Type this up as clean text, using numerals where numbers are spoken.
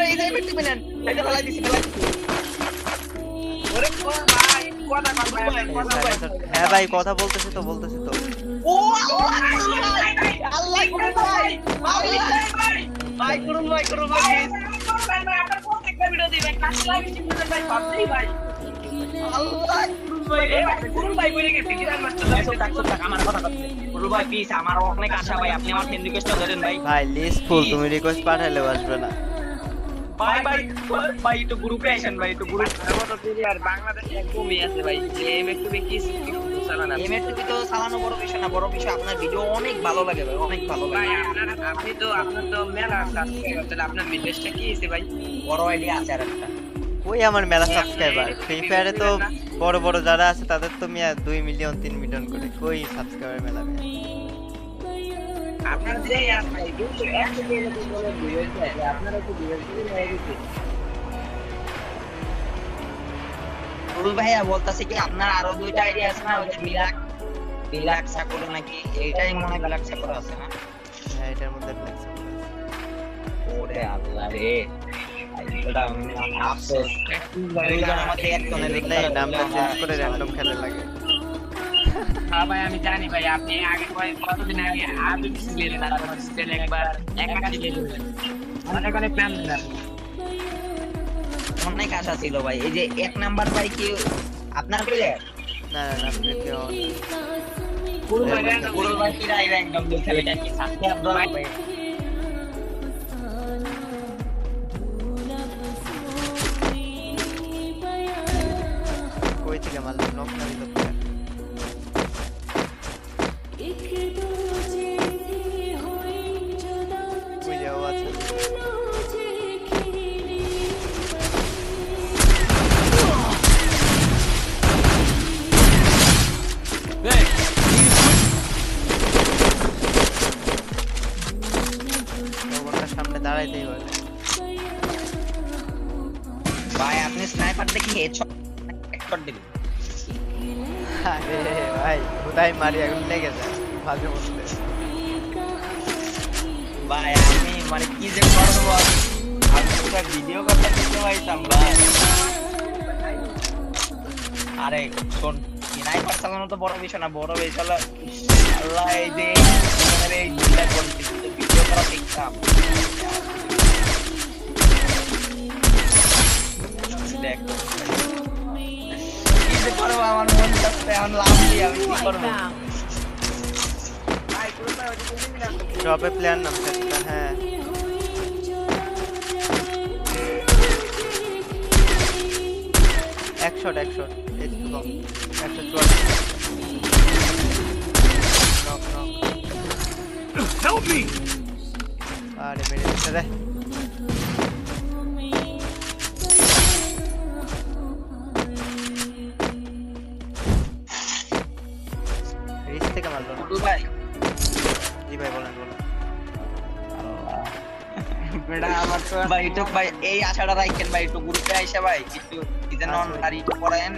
এই যে এমএট টিপে নেন এটা ফেলাই দিছি ওরে ভাই কথা ভাই হ্যাঁ ভাই কথা বলতেছি তো ও আল্লাহ করে ভাই ভাই করুন ভাই আপনার প্রত্যেকটা ভিডিও দিবেন কাছে লাগিয়ে ভাই ভাবতেই ভাই আল্লাহ করুন ভাই বলে গেছে কি আর মাস্টার থাক আমার কথা কথা করুন ভাই প্লিজ আমার অনেক আশা ভাই আপনি আমার ফ্রেন্ড রিকোয়েস্ট করেন ভাই ভাই লিস্ট ফুল তুমি রিকোয়েস্ট পাঠাইলে আসবে না ভাই একটু গ্রুপে আসেন ভাই একটু গ্রুপ কত প্লেয়ার বাংলাদেশে কমই আছে ভাই এমএট কি চালানা এমএট তো চালানো বড় বিষয় না বড় বিষয় আপনার ভিডিও অনেক ভালো লাগে ভাই অনেক ভালো লাগে ভাই আপনার তো মেলা সাবস্ক্রাইবার তাহলে আপনার মেসেজটা কি আছে ভাই বড় আইডিয়া আছে আর একটা ওই আমার মেলা সাবস্ক্রাইবার ফ্রি ফায়ারে তো বড় বড় যারা আছে তাদের তো মিয়া 2 মিলিয়ন 3 মিলিয়ন করে কই সাবস্ক্রাইবার মেলা আপনার যে আছে ভাই 100 কে বলে ভিডিও আছে আপনারা তো ভিডিও হয়ে গেছে রুল ভাইয়া বলতাছে কি আপনার আরো দুইটা আইডিয়া আছে না ওই বিলাক সাকর নাকি এইটাই মনে হয় বিলাক সাকর আছে না হ্যাঁ এটার মধ্যে ফ্লেক্স ওরে আল্লাহ রে এটা আফসোস ভাইরা আমাদের এক কোণে দেখলে নামটা চেঞ্জ করে র‍্যান্ডম খেলে লাগে হ্যাঁ ভাই আমি জানি ভাই আপনি আগে কতদিন আগে আবিদ ছিলেন আর ছিলেন একবার একা ছিলেন অনেক অনেক প্ল্যান দিলেন অনেক আশা ছিল ভাই এই যে এক নাম্বার ভাই কি আপনার প্লেয়ার না আপনি কেউ পুরো ভাই কি রাইভ একদম খেলে কি সাবস্ক্রাইব ভাই কই থেকে মারলো নক না দিল কই যাও আছে সামনে দাঁড়াইতেই পারে ভাই আপনি স্নাইপার দেখি হেডশট দিবেন আরে ভাই কোথায় মারি এখন লেগে যায় মাঝে মধ্যে ভাই আমি মানে কি যে করব আমি পুরো ভিডিও করতে দিতে পাইতাম ভাই আরে কোন স্নাইপার চালানো তো বড় বিষয় না বড় বিষয় হলো আল্লাহ এই যে মানে এই দুইটা করতে ভিডিও করা শিখতাম দেখো কি যে করব আমার মন চাচ্ছে আমি লাভ দিয়ে আমি কি করব ভাই পুরো ভাই ওই যে ড্রপে প্লেয়ার নাম সেটা হ্যাঁ একশট একটু কম 144 নক Help me! আরে মেরে দিচ্ছে রে রিস থেকে মারলো না ভাই জি ভাই বলেন বেটা আমার তো ভাই এই আশাটা রাখেন ভাই একটু গ্রুপে আইসা ভাই একটু ইজেন অন আর একটু পড়ায়েন